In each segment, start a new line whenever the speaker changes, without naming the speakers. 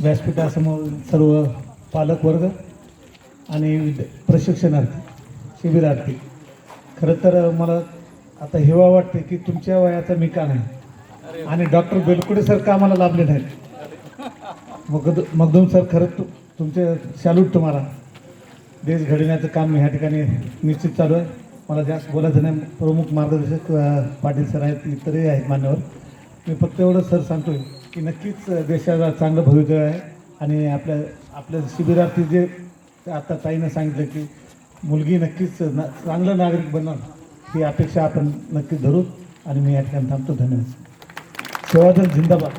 व्यासपीठासमोर सर्व पालकवर्ग आणि प्रशिक्षणार्थी शिबिरार्थी, खरं तर मला आता हेवा वाटते की तुमच्या वयाचा मी का नाही आणि डॉक्टर बेलकुडे सर का मला लाभले नाहीत. मगदूम सर, खरंच तुमचे सॅल्यूट तुम्हाला. देश घडविण्याचं काम ह्या ठिकाणी निश्चित चालू आहे. मला जास्त बोलायचं नाही. प्रमुख मार्गदर्शक पाटील सर आहेत, इतरही आहेत मान्यवर. मी फक्त एवढं सर सांगतोय की नक्कीच देशाला चांगलं भवितव्य आहे आणि आपल्या शिबिरार्थी जे आता ताईनं सांगितलं की मुलगी नक्कीच चांगलं नागरिक बनणार, ही अपेक्षा आपण नक्की धरू. आणि मी या ठिकाणी थांबतो. धन्यवाद. सेवादल जिंदाबाद.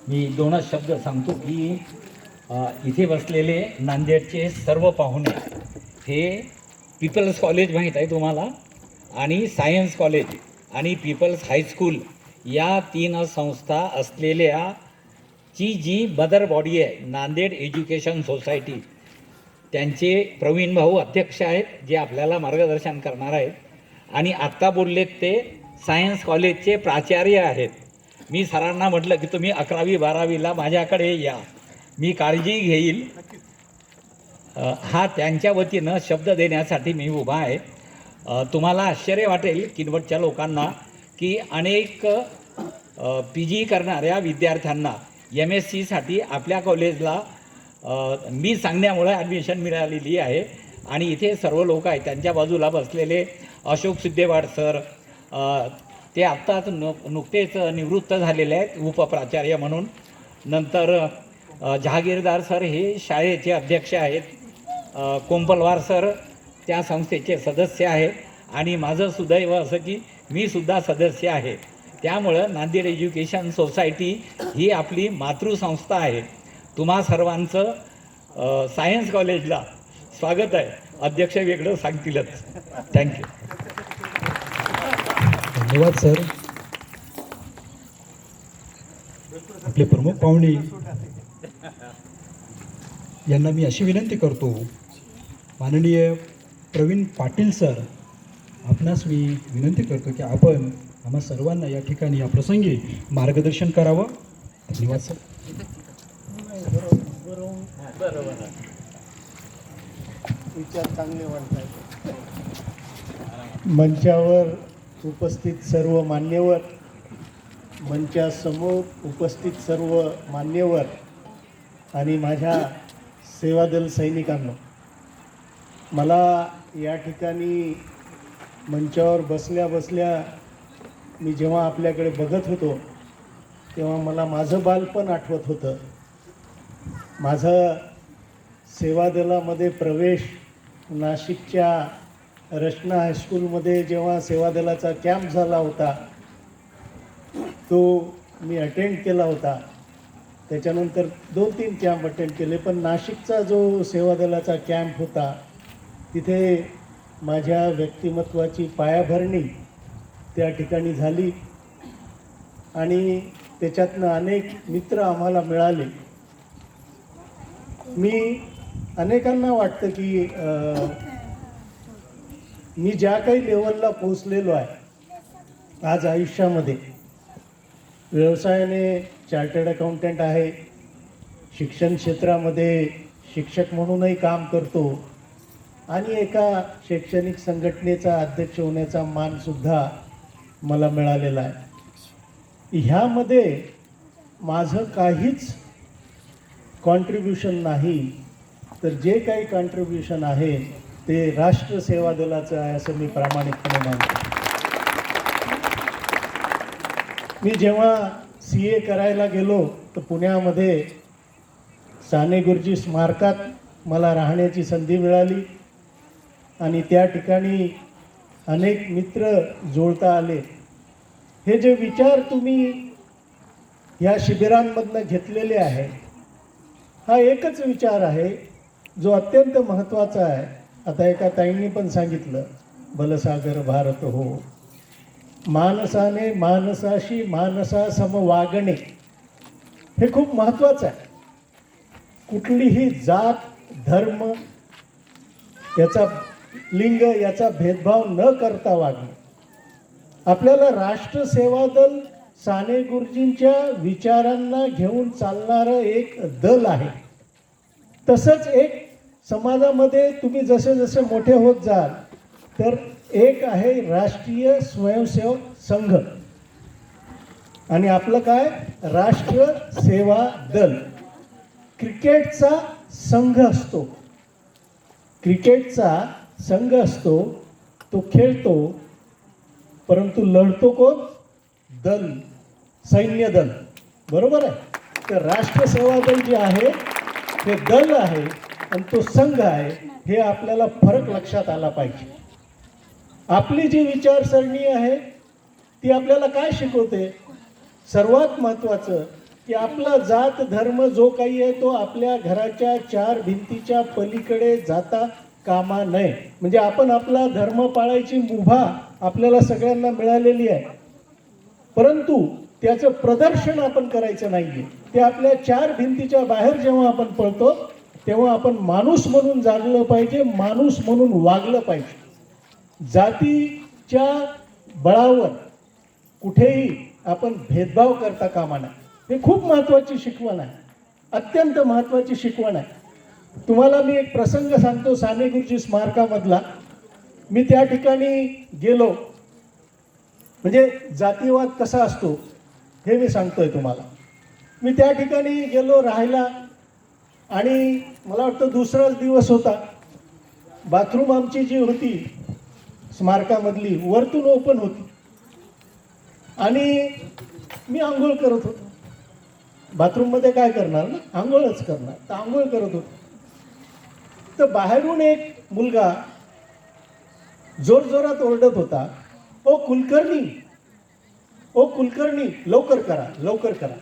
मी दोनच शब्द सांगतो की इथे बसलेले नांदेडचे सर्व पाहुणे हे पीपल्स कॉलेज माहीत आहे तुम्हाला, आणि सायन्स कॉलेज आणि पीपल्स हायस्कूल या 3 संस्था असलेल्या जी मदर बॉडी आहे नांदेड एज्युकेशन सोसायटी, त्यांचे प्रवीण भाऊ अध्यक्ष आहेत, जे आपल्याला मार्गदर्शन करणार आहेत. आणि आत्ता बोललेत ते सायन्स कॉलेजचे प्राचार्य आहेत. मी सरांना म्हटलं की तुम्ही 11वी 12वीला माझ्याकडे या, मी काळजी घेईल. हा त्यांच्या वतीनं शब्द देण्यासाठी मी उभा आहे. तुम्हाला आश्चर्य वाटेल किनवटच्या लोकांना की अनेक PG करणाऱ्या विद्यार्थ्यांना MSc आपल्या कॉलेजला मी सांगण्यामुळे ॲडमिशन मिळालेली आहे. आणि इथे सर्व लोक आहेत. त्यांच्या बाजूला बसलेले अशोक सिद्धेवाड सर, ते आत्ताच नुकतेच निवृत्त झालेले आहेत उपप्राचार्य म्हणून. नंतर जहागीरदार सर हे शाळेचे अध्यक्ष आहेत. कोंपलवार सर त्या संस्थेचे सदस्य आहेत. आणि माझं सुदैव असं की मी सुद्धा सदस्य आहे. त्यामुळं नांदेड एज्युकेशन सोसायटी ही आपली मातृसंस्था आहे. तुम्हा सर्वांचं सायन्स कॉलेजला स्वागत आहे. अध्यक्ष वेगळं सांगतीलच. थँक्यू.
धन्यवाद सर. आपले प्रमुख पाहुणे यांना मी अशी विनंती करतो, माननीय प्रवीण पाटील सर, आपणास मी विनंती करतो की आपण आम्हा सर्वांना या ठिकाणी या प्रसंगी मार्गदर्शन करावं. धन्यवाद सर.
विचार चांगले वाटतात. मंचावर उपस्थित सर्व मान्यवर, मंचासमोर उपस्थित सर्व मान्यवर आणि माझ्या सेवादल सैनिकांनो, मला या ठिकाणी मंचावर बसल्या बसल्या मी जेव्हा आपल्याकडे बघत होतो तेव्हा मला माझं बालपण आठवत होतं. माझं सेवादलामध्ये प्रवेश नाशिकच्या रचना हायस्कूलमध्ये जेव्हा सेवादलाचा कॅम्प झाला होता तो मी अटेंड केला होता. त्याच्यानंतर 2-3 कॅम्प अटेंड केले, पण नाशिकचा जो सेवादलाचा कॅम्प होता तिथे माझ्या व्यक्तिमत्वाची पायाभरणी त्या ठिकाणी झाली आणि त्याच्यातनं अनेक मित्र आम्हाला मिळाले. मी अनेकांना वाटतं की मी ज्या काही लेवलला पोचलेलो आहे आज आयुष्यामध्ये, व्यवसायाने चार्टर्ड अकाउंटंट आहे, शिक्षण क्षेत्रामध्ये शिक्षक म्हणूनही काम करतो आणि एका शैक्षणिक संघटनेचा अध्यक्ष होण्याचा मानसुद्धा मला मिळालेला आहे. ह्यामध्ये माझं काहीच कॉन्ट्रीब्युशन नाही, तर जे काही कॉन्ट्रीब्युशन आहे ते राष्ट्र सेवा दलाचं आहे असं मी प्रामाणिकपणे मानतो. मी जेव्हा CA करायला गेलो तर पुण्यामध्ये साने गुरुजी स्मारकात मला राहण्याची संधी मिळाली आणि त्या ठिकाणी अनेक मित्र जोडता आले. हे जे विचार तुम्ही या शिबिरांमधनं घेतलेले आहे, हा एकच विचार आहे जो अत्यंत महत्त्वाचा आहे. आता एका ताईंनी पण सांगितलं, बलसागर भारत हो, मानसाने मानसाशी मानसा सम वागणे, हे खूप महत्त्वाचं आहे. कुठलीही जात धर्म याचा लिंग याचा भेदभाव न करता वागणे. आपल्याला राष्ट्र सेवा दल साने गुरुजींच्या विचारांना घेऊन चालणारं एक दल आहे. तसंच एक समाजामध्ये तुम्ही जसे जसे मोठे होत जाल तर एक आहे राष्ट्रीय स्वयंसेवक संघ आणि आपलं काय राष्ट्र सेवा दल. क्रिकेटचा संघ असतो, क्रिकेटचा संघ असतो, तो खेळतो, परंतु लढतो कोण? दल, सैन्य दल. बरोबर आहे. तर राष्ट्रसेवा दल जे आहे ते दल आहे आणि तो संघ आहे. हे आपल्याला फरक लक्षात आला पाहिजे. आपली जी विचारसरणी आहे ती आपल्याला काय शिकवते? सर्वात महत्त्वाचं की आपला जात धर्म जो काही आहे तो आपल्या घराच्या चार भिंतीच्या पलीकडे जाता कामा नये. म्हणजे आपण आपला धर्म पाळायची मुभा आपल्याला सगळ्यांना मिळालेली आहे, परंतु त्याचं प्रदर्शन आपण करायचं नाहीये. ते आपल्या चार भिंतीच्या बाहेर जेव्हा आपण पळतो तेव्हा आपण माणूस म्हणून जागलं पाहिजे, माणूस म्हणून वागलं पाहिजे. जातीच्या बळावर कुठेही आपण भेदभाव करता कामा नये. हे खूप महत्त्वाची शिकवण आहे, अत्यंत महत्त्वाची शिकवण आहे. तुम्हाला मी एक प्रसंग सांगतो साने गुरुजी स्मारकामधला. मी त्या ठिकाणी गेलो, म्हणजे जातीवाद कसा असतो हे मी सांगतोय तुम्हाला. मी त्या ठिकाणी गेलो राहायला आणि मला वाटतं दुसराच दिवस होता. बाथरूम आमची जी होती स्मारकामधली वरतून ओपन होती आणि मी आंघोळ करत होतो. बाथरूममध्ये काय करणार ना, आंघोळच करणार. तर आंघोळ करत होतो तर बाहेरून एक मुलगा जोरजोरात ओरडत होता, ओ कुलकर्णी, ओ कुलकर्णी, लवकर करा, लवकर करा.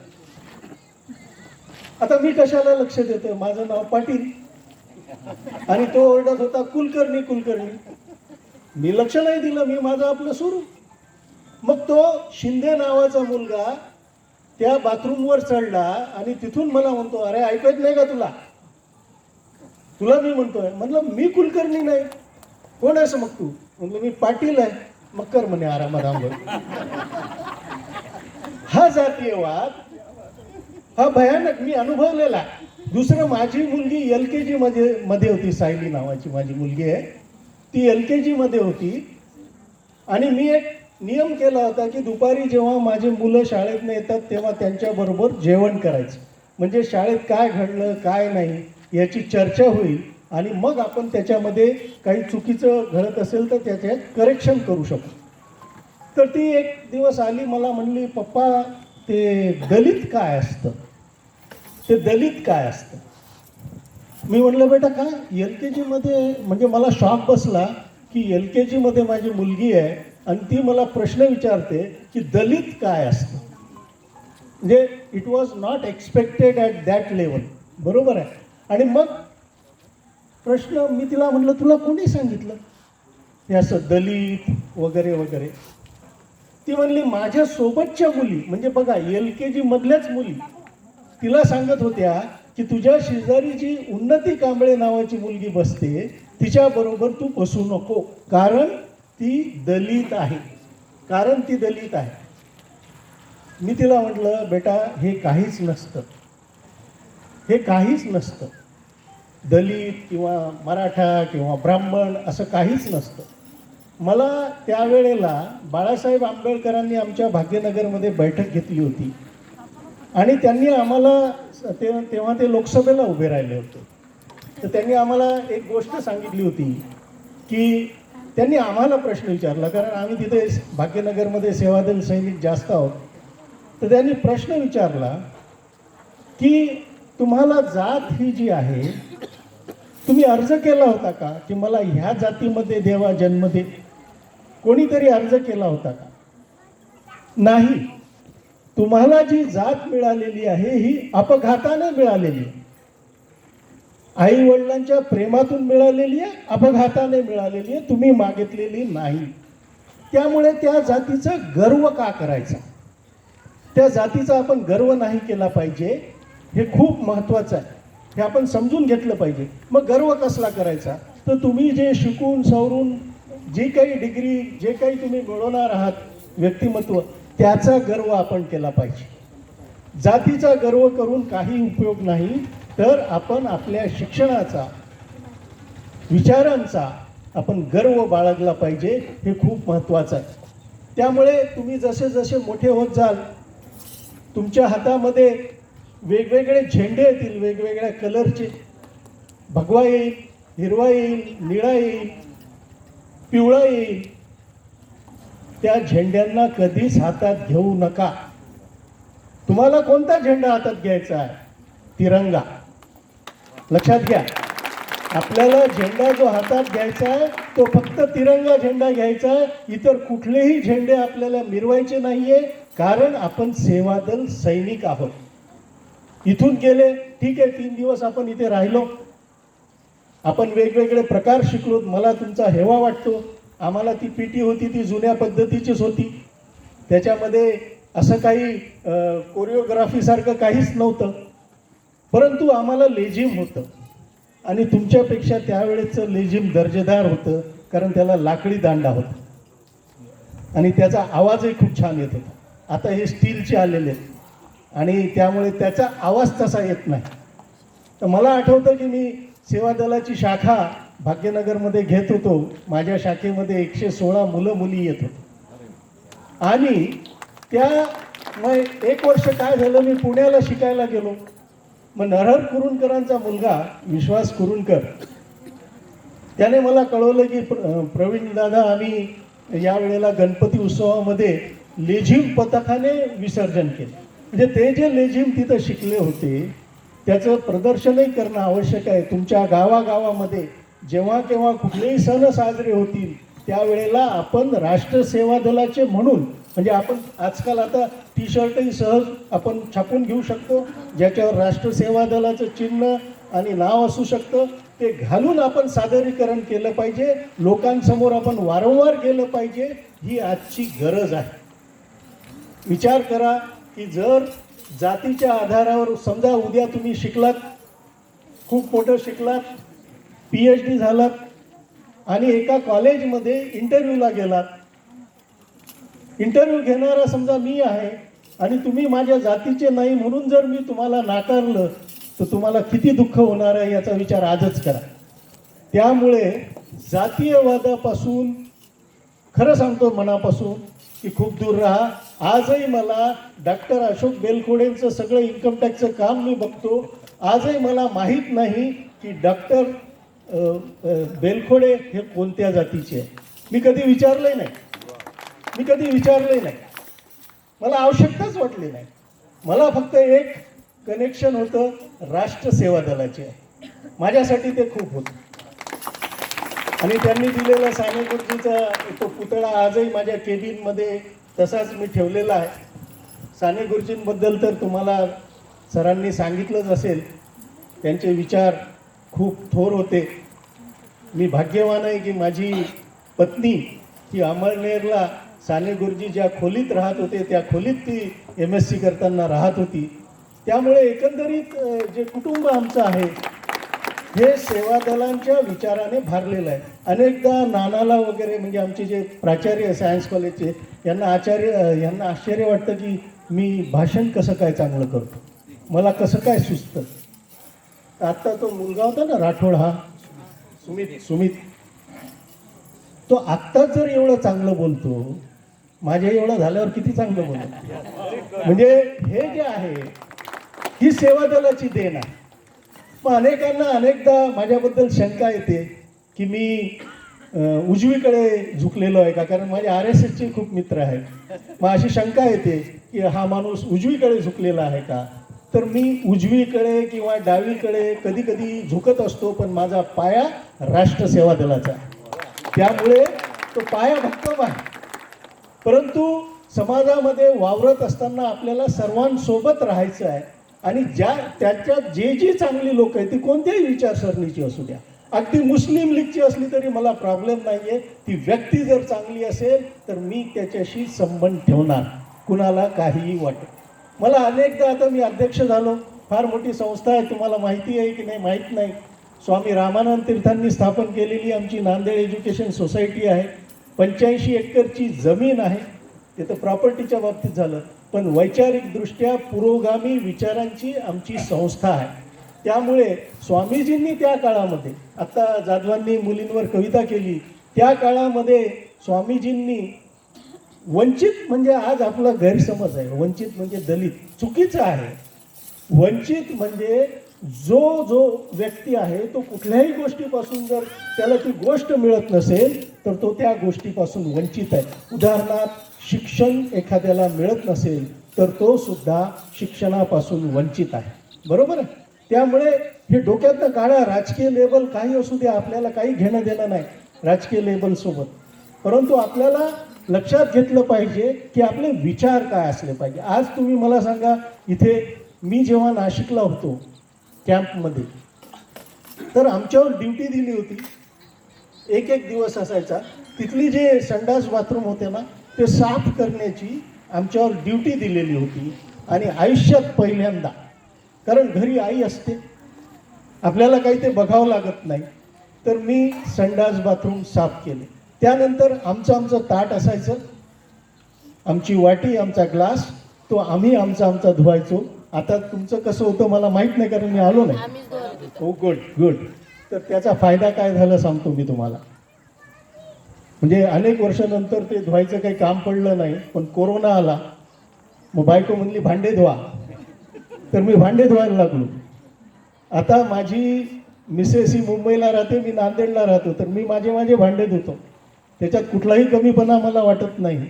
आता मी कशाला लक्ष देतोय? माझं नाव पाटील आणि तो ओरडत होता कुलकर्णी, कुलकर्णी. मी लक्ष नाही दिलं, मी माझं आपलं सुरू. मग तो शिंदे नावाचा मुलगा त्या बाथरूमवर चढला आणि तिथून मला म्हणतो, अरे ऐकत नाही का तुला? तुला मी म्हणतोय. म्हणलं मी कुलकर्णी नाही. कोण आहेस मग तू? म्हणलं मी पाटील आहे. मग कर म्हणे आरामात आंघोळ. हा जातीयवाद हा भयानक मी अनुभवलेला. दुसरं, माझी मुलगी LKG मध्ये होती, सायली नावाची माझी मुलगी आहे, ती LKG मध्ये होती आणि मी एक नियम केला होता की दुपारी जेव्हा माझी मुलं शाळेतनं येतात तेव्हा त्यांच्याबरोबर जेवण करायचं. म्हणजे शाळेत काय घडलं काय नाही याची चर्चा होईल आणि मग आपण त्याच्यामध्ये काही चुकीचं घडत असेल तर त्याचे करेक्शन करू शकू. तर ती एक दिवस आली, मला म्हणली, पप्पा ते दलित काय असतं? ते दलित काय असतं? मी म्हणलं बेटा काय LKG मध्ये? म्हणजे मला शॉक बसला की LKG मध्ये माझी मुलगी आहे आणि ती मला प्रश्न विचारते की दलित काय असतं. म्हणजे it was not expected at that level. बरोबर आहे. आणि मग प्रश्न मी तिला म्हटलं, तुला कोणी सांगितलं हे असं दलित वगैरे वगैरे? ती म्हणली, माझ्या सोबतच्या मुली, म्हणजे बघा LKG मधल्याच मुली तिला सांगत होत्या की तुझ्या शेजारी जी उन्नती कांबळे नावाची मुलगी बसते तिच्याबरोबर तू बसू नको, कारण ती दलित आहे, कारण ती दलित आहे. मी तिला म्हटलं, बेटा हे काहीच नसतं, हे काहीच नसतं. दलित किंवा मराठा किंवा ब्राह्मण असं काहीच नसतं. मला त्यावेळेला बाळासाहेब आंबेडकरांनी आमच्या भाग्यनगरमध्ये बैठक घेतली होती आणि त्यांनी आम्हाला तेव्हा ते लोकसभेला उभे राहिले होते. तर त्यांनी आम्हाला एक गोष्ट सांगितली होती की त्यांनी आम्हाला प्रश्न विचारला, कारण आम्ही तिथे भाग्यनगरमध्ये सेवादल सैनिक जास्त आहोत. तर त्यांनी प्रश्न विचारला की तुम्हाला जात ही जी आहे तुम्ही अर्ज केला होता का की मला ह्या जातीमध्ये देवा जन्म दे? कोणीतरी अर्ज केला होता का? नाही. तुम्हाला जी जात मिळालेली आहे ही अपघाताने मिळालेली आहे. आई वडिलांच्या प्रेमातून मिळालेली आहे, अपघाताने मिळालेली आहे, तुम्ही मागितलेली नाही. त्यामुळे त्या जातीचा गर्व का करायचा? त्या जातीचा आपण गर्व नाही केला पाहिजे. हे खूप महत्त्वाचं आहे, हे आपण समजून घेतलं पाहिजे. मग गर्व कसला करायचा? तर तुम्ही जे शिकून सवरून जी काही डिग्री जे काही तुम्ही मिळवणार आहात व्यक्तिमत्व,
त्याचा गर्व आपण केला पाहिजे. जातीचा गर्व करून काही उपयोग नाही, तर आपण आपल्या शिक्षणाचा, विचारांचा आपण गर्व बाळगला पाहिजे. हे खूप महत्त्वाचं आहे. त्यामुळे तुम्ही जसे जसे मोठे होत जाल, तुमच्या हातामध्ये वेगवेगळे झेंडे येतील, वेगवेगळ्या कलरचे. भगवा येईल, हिरवा येईल, निळा येईल, पिवळा येईल. त्या झेंड्यांना कधीच हातात घेऊ नका. तुम्हाला कोणता झेंडा हातात घ्यायचा आहे? तिरंगा. लक्षात घ्या, आपल्याला झेंडा जो हातात घ्यायचा आहे तो फक्त तिरंगा झेंडा घ्यायचा आहे. इतर कुठलेही झेंडे आपल्याला मिरवायचे नाहीये, कारण आपण सेवादल सैनिक आहोत. इथून गेले, ठीक आहे, 3 दिवस आपण इथे राहिलो, आपण वेगवेगळे प्रकार शिकलो. मला तुमचा हेवा वाटतो. आम्हाला ती पीटी होती ती जुन्या पद्धतीचीच होती. त्याच्यामध्ये असं काही कोरिओग्राफीसारखं काहीच नव्हतं, परंतु आम्हाला लेझिम होतं. आणि तुमच्यापेक्षा त्यावेळेचं लेझिम दर्जेदार होतं, कारण त्याला लाकडी दांडा होता आणि त्याचा आवाजही खूप छान येत होता. आता हे स्टीलचे आलेले आहेत आणि त्यामुळे त्याचा आवाज तसा येत नाही. तर मला आठवतं की मी सेवा दलाची शाखा भाग्यनगरमध्ये घेत होतो. माझ्या शाखेमध्ये 116 मुलं मुली येत होते. आणि मग 1 वर्ष काय झालं, मी पुण्याला शिकायला गेलो. मग नरहर कुरुंदकरांचा मुलगा विश्वास कुरुंदकर, त्याने मला कळवलं की प्रवीण दादा, आम्ही यावेळेला गणपती उत्सवामध्ये लेझिम पथकाने विसर्जन केलं. म्हणजे ते जे लेझिम तिथं शिकले होते त्याचं प्रदर्शनही करणं आवश्यक आहे. तुमच्या गावागावामध्ये जेव्हा केव्हा कुठलेही सण साजरे होतील त्यावेळेला आपण राष्ट्रसेवा दलाचे म्हणून, म्हणजे आपण आजकाल आता टी शर्टही सहज आपण छापून घेऊ शकतो, ज्याच्यावर राष्ट्रसेवा दलाचं चिन्ह आणि नाव असू शकतं. ते घालून आपण सादरीकरण केलं पाहिजे. लोकांसमोर आपण वारंवार केलं पाहिजे. ही आजची गरज आहे. विचार करा की जर जातीच्या आधारावर, समजा उद्या तुम्ही शिकलात, खूप मोठं शिकलात, PhD झालात आणि एका कॉलेजमध्ये इंटरव्ह्यूला गेलात. इंटरव्ह्यू घेणारा समजा मी आहे आणि तुम्ही माझ्या जातीचे नाही म्हणून जर मी तुम्हाला नाकारलं तर तुम्हाला किती दुःख होणार आहे याचा विचार आजच करा. त्यामुळे जातीयवादापासून, खरं सांगतो मनापासून, की खूप दूर राहा. आजही मला डॉक्टर अशोक बेलखोडेंचं सगळं इन्कम टॅक्सचं काम मी बघतो. आजही मला माहीत नाही की डॉक्टर बेलखोडे हे कोणत्या जातीचे आहे. मी कधी विचारलंही नाही. मला आवश्यकताच वाटली नाही. मला फक्त एक कनेक्शन होतं, राष्ट्रसेवा दलाचे. माझ्यासाठी ते खूप होतं. आणि त्यांनी दिलेला साने गुरुजीचा तो पुतळा आजही माझ्या केबिनमध्ये तसाच मी ठेवलेला आहे. साने गुरुजींबद्दल तर तुम्हाला सरांनी सांगितलंच असेल. त्यांचे विचार खूप थोर होते. मी भाग्यवान आहे की माझी पत्नी ही अमळनेरला साने गुरुजी ज्या खोलीत राहत होते त्या खोलीत ती MSc करताना राहत होती. त्यामुळे एकंदरीत जे कुटुंब आमचं आहे हे सेवा दलांच्या विचाराने भारलेलं आहे. अनेकदा नानाला वगैरे, म्हणजे आमचे जे प्राचार्य सायन्स कॉलेजचे, यांना आश्चर्य वाटतं की मी भाषण कसं काय चांगलं करतो, मला कसं काय सुचतं. आत्ता तो मुलगा होता ना राठोड, हा सुमित, तो आत्ता जर एवढं चांगलं बोलतो, माझ्या एवढं झाल्यावर किती चांगलं बोलतो. म्हणजे हे जे आहे ही सेवा दलाची देण आहे. मग अनेकांना अनेकदा माझ्याबद्दल शंका येते की मी उजवीकडे झुकलेलो आहे का, कारण माझे RSSचे खूप मित्र आहेत. मग अशी शंका येते की हा माणूस उजवीकडे झुकलेला आहे का. तर मी उजवीकडे किंवा डावीकडे कधी कधी झुकत असतो, पण माझा पाया राष्ट्रसेवा दलाचा. त्यामुळे तो पाया भक्कम आहे. परंतु समाजामध्ये वावरत असताना आपल्याला सर्वांसोबत राहायचं आहे. आणि त्याच्यात जे चांगली लोक आहेत ती कोणत्याही विचारसरणीची असू द्या, अगदी मुस्लिम लीगची असली तरी मला प्रॉब्लेम नाही आहे. ती व्यक्ती जर चांगली असेल तर मी त्याच्याशी संबंध ठेवणार, कुणाला काहीही वाटेल. मला अनेकदा, आता मी अध्यक्ष झालो, फार मोठी संस्था आहे, तुम्हाला माहिती आहे की नाही माहीत नाही, स्वामी रामानंद तीर्थांनी स्थापन केलेली आमची नांदेड एज्युकेशन सोसायटी आहे. 85 एकरची जमीन आहे. ते तर प्रॉपर्टीच्या बाबतीत झालं, पण वैचारिकदृष्ट्या पुरोगामी विचारांची आमची संस्था आहे. त्यामुळे स्वामीजींनी त्या काळामध्ये, आता जाधवांनी मुलींवर कविता केली, त्या काळामध्ये स्वामीजींनी वंचित म्हणजे आज आपला गैरसमज आहे, वंचित म्हणजे दलित, चुकीचं आहे. वंचित म्हणजे जो व्यक्ती आहे तो कुठल्याही गोष्टीपासून जर त्याला ती गोष्ट मिळत नसेल तर तो त्या गोष्टीपासून वंचित आहे. उदाहरणार्थ शिक्षण एखाद्याला मिळत नसेल तर तो सुद्धा शिक्षणापासून वंचित आहे. बरोबर आहे. त्यामुळे हे डोक्यातनं काढा. राजकीय लेबल काही असू द्या, आपल्याला काही घेणं देणं नाही राजकीय लेबलसोबत, परंतु आपल्याला लक्षात घेतलं पाहिजे की आपले विचार काय असले पाहिजे. आज तुम्ही मला सांगा, इथे मी जेव्हा नाशिकला होतो कॅम्पमध्ये, तर आमच्यावर ड्युटी दिली होती, एक दिवस असायचा, तिथली जे संडास बाथरूम होते ना ते साफ करण्याची आमच्यावर ड्युटी दिलेली होती. आणि आयुष्यात पहिल्यांदा, कारण घरी आई असते, आपल्याला काही ते बघावं लागत नाही, तर मी संडास बाथरूम साफ केले. त्यानंतर आमचं ताट असायचं, आमची वाटी, आमचा ग्लास, तो आम्ही आमचा धुवायचो. आता तुमचं कसं होतं मला माहीत नाही, कारण मी आलो नाही. हो, गुड. तर त्याचा फायदा काय झाला सांगतो मी तुम्हाला. म्हणजे अनेक वर्षानंतर ते धुवायचं काही काम पडलं नाही, पण कोरोना आला, मग बायको म्हणली भांडे धुवा, तर मी भांडे धुवायला लागलो. आता माझी मिसेस ही मुंबईला राहते, मी नांदेडला राहतो, तर मी माझे भांडे धुतो, त्याच्यात कुठलाही कमीपणा मला वाटत नाही.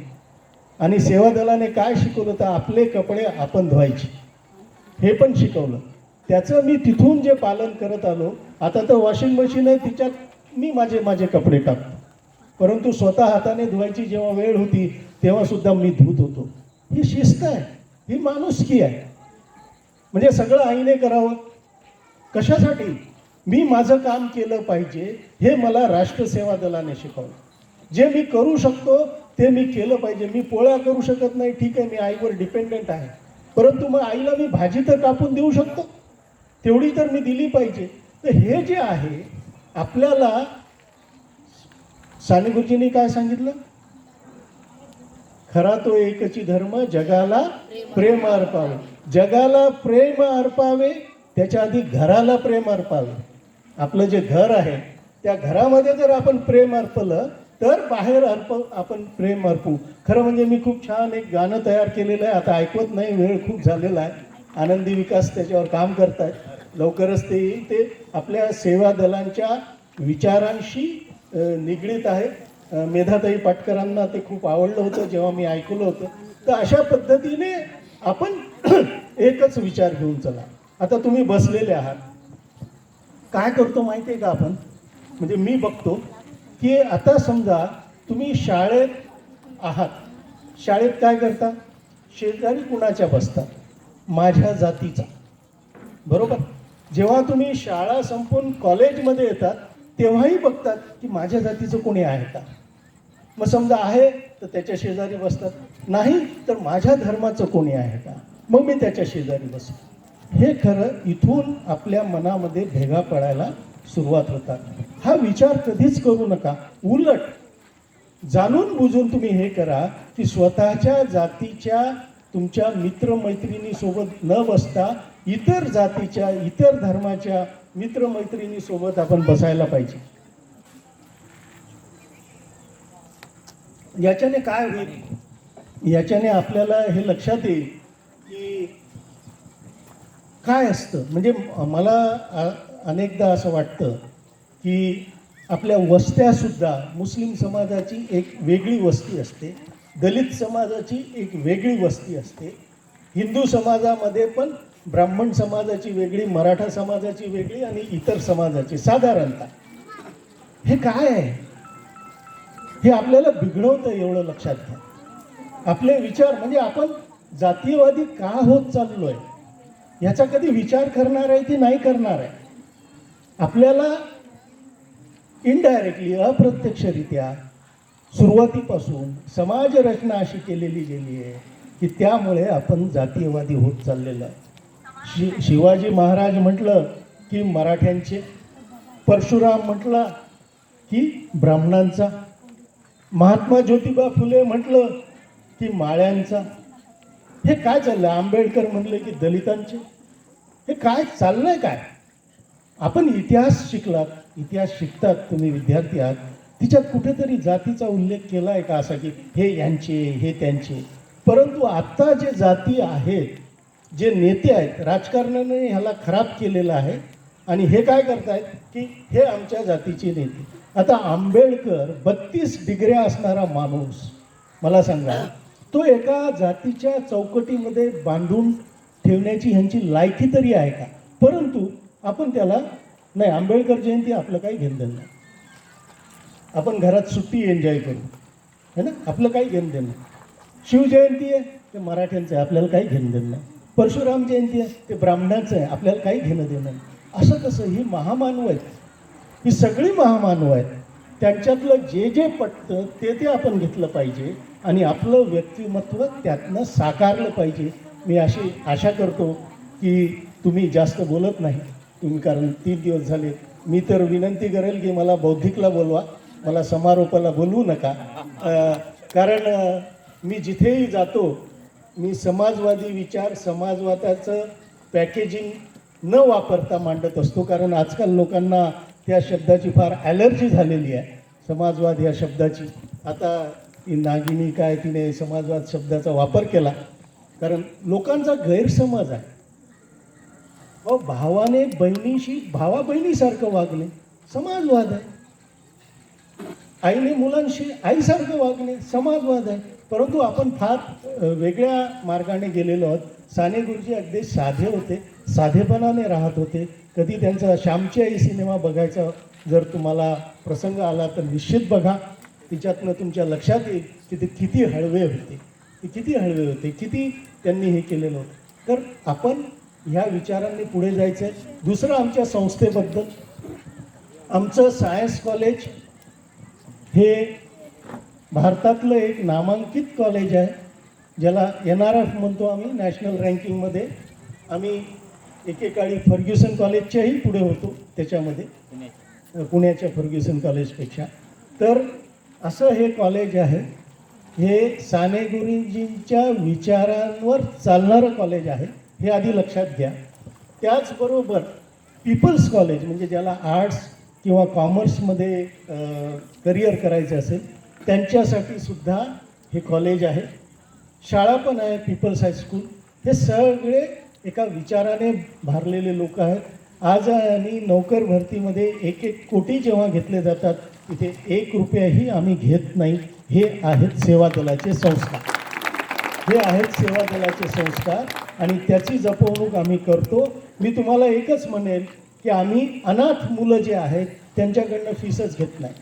आणि सेवा दलाने काय शिकवलं तर आपले कपडे आपण धुवायचे, हे पण शिकवलं. त्याचं मी तिथून जे पालन करत आलो. आता तर वॉशिंग मशीन आहे, तिच्यात मी माझे कपडे टाकतो, परंतु स्वतः हाताने धुवायची जेव्हा वेळ होती तेव्हा सुद्धा मी धुत होतो. ही शिस्त आहे, ही माणुसकी आहे. म्हणजे सगळं आईने करावं कशासाठी? मी माझं काम केलं पाहिजे, हे मला राष्ट्रसेवा दलाने शिकवलं. जे मी करू शकतो ते मी केलं पाहिजे. मी पोळ्या करू शकत नाही, ठीक आहे, मी आईवर डिपेंडंट आहे, परंतु मग आईला मी भाजी तर कापून देऊ शकतो, तेवढी तर मी दिली पाहिजे. तर हे जे आहे आपल्याला, साने गुरुजींनी काय सांगितलं? खरा तो एकची धर्म, जगाला प्रेम अर्पावे. जगाला प्रेम अर्पावे, त्याच्या आधी घराला प्रेम अर्पावे. आपलं जे घर आहे त्या घरामध्ये जर आपण प्रेम अर्पलं तर बाहेर आपण प्रेम अर्पू. खरं म्हणजे मी खूप छान एक गाणं तयार केलेलं आहे, आता ऐकवत नाही, वेळ खूप झालेला आहे. आनंदी विकास त्याच्यावर काम करतायत, लवकरच ते येईल. ते आपल्या सेवा दलांच्या विचारांशी निगडीत आहे. मेधाताई पाटकरांना ते खूप आवडलं होतं जेव्हा मी ऐकलं होतं. तर अशा पद्धतीने आपण एकच विचार घेऊन चला. आता तुम्ही बसलेले आहात, काय करतो माहिती आहे का आपण? म्हणजे मी बघतो की आता समजा तुम्ही शाळेत आहात, शाळेत काय करता? शेजारी कुणाच्या बसता? माझ्या जातीचा, बरोबर. जेव्हा तुम्ही शाळा संपून कॉलेजमध्ये येतात तेव्हाही बघतात की माझ्या जातीचं कोणी आहे का. मग समजा आहे तर त्याच्या शेजारी बसतात, नाही तर माझ्या धर्माचं कोणी आहे का, मग मी त्याच्या शेजारी बसतो. हे खरं इथून आपल्या मनामध्ये भेगा पडायला सुरुवात होतात. हा विचार कधीच करू नका. उलट जाणून बुजून तुम्ही हे करा की स्वतःच्या जातीच्या तुमच्या मित्रमैत्रिणीसोबत न बसता इतर जातीच्या, इतर धर्माच्या मित्रमैत्रिणीसोबत आपण बसायला पाहिजे. याच्याने काय होईल? याच्याने आपल्याला हे लक्षात येईल की काय असतं. म्हणजे मला अनेकदा असं वाटतं की आपल्या वस्त्यासुद्धा मुस्लिम समाजाची एक वेगळी वस्ती असते, दलित समाजाची एक वेगळी वस्ती असते, हिंदू समाजामध्ये पण ब्राह्मण समाजाची वेगळी, मराठा समाजाची वेगळी आणि इतर समाजाची साधारणतः. हे काय आहे? हे आपल्याला बिघडवतं, एवढं लक्षात घ्या. आपले विचार म्हणजे आपण जातीयवादी का होत चाललोय याचा कधी विचार करणार आहे की नाही करणार आहे? आपल्याला इनडायरेक्टली, अप्रत्यक्षरित्या सुरुवातीपासून समाज रचना अशी केलेली गेली आहे की त्यामुळे आपण जातीयवादी होत चाललेलं आहे. शिवाजी महाराज म्हटलं की मराठ्यांचे, परशुराम म्हटला की ब्राह्मणांचा, महात्मा ज्योतिबा फुले म्हटलं की माळ्यांचा. हे काय चाललंय? आंबेडकर म्हणले की दलितांचे. हे काय चाललंय काय? आपण इतिहास शिकलात, इतिहास शिकतात तुम्ही विद्यार्थी आहात, तिच्यात कुठेतरी जातीचा उल्लेख केला आहे का असा की हे यांचे, हे त्यांचे? परंतु आत्ता जे जाती आहेत, जे नेते आहेत, राजकारणाने ह्याला खराब केलेलं आहे आणि हे काय करतायत की हे आमच्या जातीचे नेते. आता आंबेडकर 32 डिग्र्या असणारा माणूस, मला सांगा, तो एका जातीच्या चौकटीमध्ये बांधून ठेवण्याची ह्यांची लायकी तरी आहे का? परंतु आपण त्याला नाही, आंबेडकर जयंती आपलं काही घेणं देणं नाही, आपण घरात सुट्टी एन्जॉय करू, है ना, आपलं काही घेणं देणं नाही. शिवजयंती आहे ते मराठ्यांचं आहे, आपल्याला काही घेणं देणं नाही. परशुराम जयंती आहे ते ब्राह्मणांचं आहे, आपल्याला काही घेणं देणं नाही. असं कसं? ही महामानव आहेत, ही सगळी महामानव आहेत. त्यांच्यातलं जे जे पटतं ते आपण घेतलं पाहिजे आणि आपलं व्यक्तिमत्व त्यातनं साकारलं पाहिजे. मी अशी आशा करतो की तुम्ही जास्त बोलत नाही तुम्ही, कारण 3 दिवस झाले. मी तर विनंती करेल की मला बौद्धिकला बोलवा, मला समारोपाला बोलवू नका. कारण मी जिथेही जातो मी समाजवादी विचार, समाजवादाचं पॅकेजिंग न वापरता मांडत असतो. कारण आजकाल लोकांना त्या शब्दाची फार ॲलर्जी झालेली आहे, समाजवाद ह्या शब्दाची. आता ती नागिनी काय, तिने समाजवाद शब्दाचा वापर केला कारण लोकांचा गैरसमज आहे. भावाने बहिणीशी भावा बहिणीसारखं वागणे समाजवाद आहे, आईने मुलांशी आईसारखं वागणे समाजवाद आहे. परंतु आपण फार वेगळ्या मार्गाने गेलेलो आहोत. साने गुरुजी अगदी साधे होते, साधेपणाने राहत होते. कधी त्यांचा श्यामची आई सिनेमा बघायचा जर तुम्हाला प्रसंग आला तर निश्चित बघा. तिच्यातनं तुमच्या लक्षात येईल की ते किती हळवे होते, ते किती हळवे होते, किती त्यांनी हे केलेलं होतं. तर आपण ह्या विचारांनी पुढे जायचं आहे. दुसरं आमच्या संस्थेबद्दल, आमचं सायन्स कॉलेज हे भारतातलं एक नामांकित कॉलेज आहे, ज्याला NRF म्हणतो आम्ही, नॅशनल रँकिंगमध्ये. आम्ही एकेकाळी फर्ग्युसन कॉलेजच्याही पुढे होतो त्याच्यामध्ये, पुण्याच्या फर्ग्युसन कॉलेजपेक्षा. तर असं हे कॉलेज आहे. हे साने गुरुजींच्या विचारांवर चालणारं कॉलेज आहे, हे आधी लक्षात घ्या. त्याचबरोबर पीपल्स कॉलेज म्हणजे ज्याला आर्ट्स किंवा कॉमर्समध्ये करिअर करायचं असेल त्यांच्यासाठी सुद्धा हे कॉलेज आहे. शाळा पण आहे, पीपल्स हायस्कूल. हे सगळे एका विचाराने भारलेले लोक आहेत. आज आणि नोकर भरतीमध्ये 1-1 कोटी जेव्हा घेतले जातात, तिथे 1 रुपयाही आम्ही घेत नाही. हे आहेत सेवा दलाचे संस्कार, हे आहेत सेवा दलाचे संस्कार आणि त्याची जपवणूक आम्ही करतो. मी तुम्हाला एकच म्हणेल की आम्ही अनाथ मुलं जे आहेत त्यांच्याकडनं फीसच घेत नाही.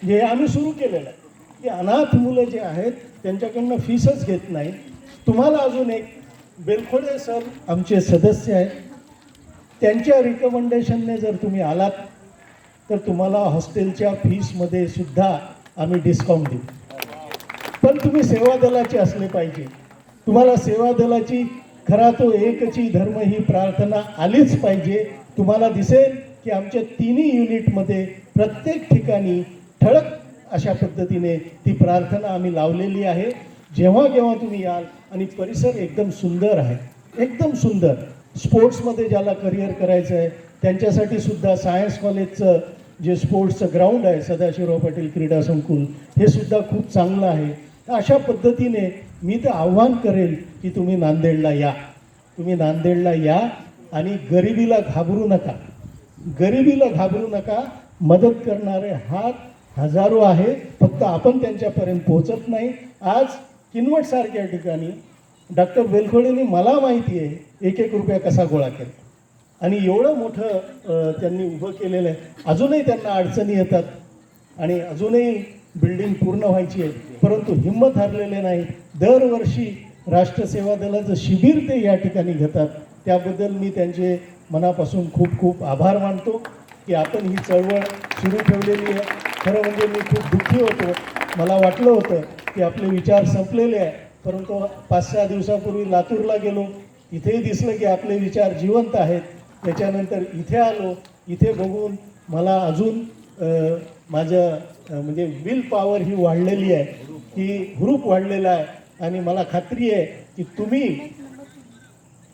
जे आम्ही सुरू केलेलं आहे की अनाथ मुलं जे आहेत त्यांच्याकडनं फीसच घेत नाही. तुम्हाला अजून एक, बेलखोडे सर आमचे सदस्य आहेत, त्यांच्या रिकमेंडेशनने जर तुम्ही आलात तर तुम्हाला हॉस्टेलच्या फीसमध्ये सुद्धा आम्ही डिस्काउंट देऊ. पण तुम्ही सेवा दलाचे असले पाहिजे. तुम्हाला सेवा दलाची खरा तो एकची धर्म ही प्रार्थना आलीच पाहिजे. तुम्हाला दिसेल की आमच्या 3ही युनिटमध्ये प्रत्येक ठिकाणी ठळक अशा पद्धतीने ती प्रार्थना आम्ही लावलेली आहे. जेव्हा केव्हा तुम्ही याल, आणि परिसर एकदम सुंदर आहे, एकदम सुंदर. स्पोर्ट्समध्ये ज्याला करिअर करायचं आहे त्यांच्यासाठी सुद्धा सायन्स कॉलेजचं जे स्पोर्ट्सचं ग्राउंड आहे, सदाशिवराव पाटील क्रीडा संकुल, हे सुद्धा खूप चांगलं आहे. अशा पद्धतीने मी तर आव्हान करेल की तुम्ही नांदेडला या, तुम्ही नांदेडला या आणि गरिबीला घाबरू नका, गरिबीला घाबरू नका. मदत करणारे हात हजारो आहे, फक्त आपण त्यांच्यापर्यंत पोहोचत नाही. आज किनवटसारख्या ठिकाणी डॉक्टर बेलखोडेंनी, मला माहिती आहे, 1-1 रुपया कसा गोळा केला आणि एवढं मोठं त्यांनी उभं केलेलं आहे. अजूनही त्यांना अडचणी येतात आणि अजूनही बिल्डिंग पूर्ण व्हायची आहे, परंतु हिंमत हरलेले नाही. दरवर्षी राष्ट्रसेवा दलाचं शिबिर ते या ठिकाणी घेतात. त्याबद्दल मी त्यांचे मनापासून खूप खूप आभार मानतो की आपण ही चळवळ सुरू ठेवलेली आहे. खरं म्हणजे मी खूप दुःखी होतो. मला वाटलं होतं की आपले विचार संपलेले आहे, परंतु 5-6 दिवसापूर्वी लातूरला गेलो, इथेही दिसलं की आपले विचार जिवंत आहेत. त्याच्यानंतर इथे आलो, इथे बघून मला अजून माझं म्हणजे विल पॉवर ही वाढलेली आहे, की हुरूप वाढलेला आहे आणि मला खात्री आहे की तुम्ही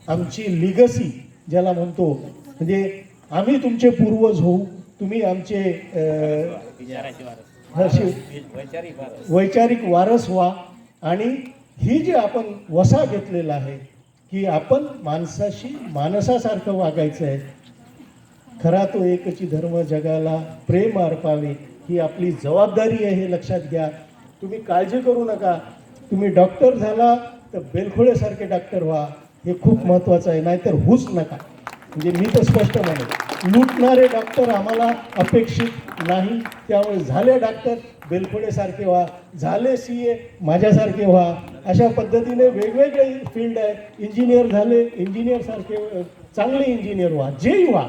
आमची लिगसी ज्याला म्हणतो, म्हणजे आम्ही तुमचे पूर्वज होऊ, तुम्ही आमचे वैचारिक वारस व्हा. आणि ही जी आपण वसा घेतलेला आहे की आपण माणसाशी माणसासारखं वागायचं आहे. खरा तो एकची धर्म जगाला प्रेम अर्पावे, ही आपली जबाबदारी आहे, हे लक्षात घ्या. तुम्ही काळजी करू नका. तुम्ही डॉक्टर झाला तर बेलखोळेसारखे डॉक्टर व्हा, हे खूप महत्त्वाचं आहे. नाहीतर होऊच नका. म्हणजे मी तर स्पष्ट म्हणेन, लुटणारे डॉक्टर आम्हाला अपेक्षित नाही. त्यामुळे झाले डॉक्टर बेलखोडेसारखे व्हा, झाले CA माझ्यासारखे व्हा. अशा पद्धतीने वेगवेगळे फील्ड आहे. इंजिनियर झाले, इंजिनियरसारखे चांगले इंजिनियर व्हा, जेही व्हा,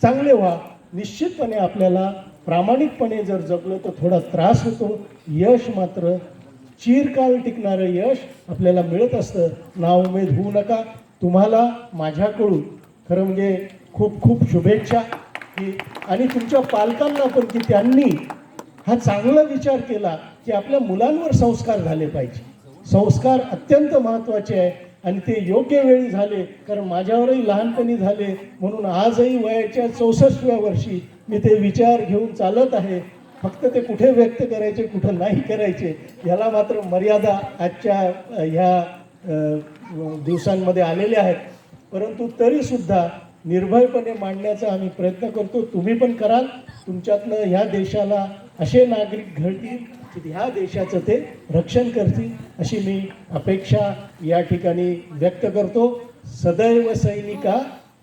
चांगले व्हा. निश्चितपणे आपल्याला प्रामाणिकपणे जर जगलो तर थोडा त्रास होतो. यश मात्र चिरकाल टिकणारं यश आपल्याला मिळत असतं. नाउमेद होऊ नका. तुम्हाला माझ्याकडून खरं म्हणजे खूप खूप शुभेच्छा की, आणि तुमच्या पालकांना पण की त्यांनी हा चांगला विचार केला की आपल्या मुलांवर संस्कार झाले पाहिजे. संस्कार अत्यंत महत्त्वाचे आहे आणि ते योग्य वेळी झाले. कारण माझ्यावरही लहानपणी झाले, म्हणून आजही वयाच्या 64व्या वर्षी मी ते विचार घेऊन चालत आहे. फक्त ते कुठे व्यक्त करायचे, कुठं नाही करायचे, याला मात्र मर्यादा आजच्या ह्या दिवसांमध्ये आलेल्या आहेत. परंतु तरीसुद्धा निर्भयपणे मांडण्याचा आम्ही प्रयत्न करतो. तुम्ही पण कराल. तुमच्यातनं ह्या देशाला असे नागरिक घडतील की ह्या देशाचं ते रक्षण करतील, अशी मी अपेक्षा या ठिकाणी व्यक्त करतो. सदैव सैनिका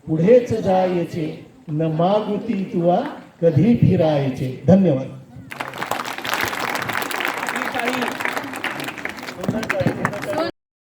पुढेच जायचे, न मागुती तुवा कधी फिरायचे. धन्यवाद.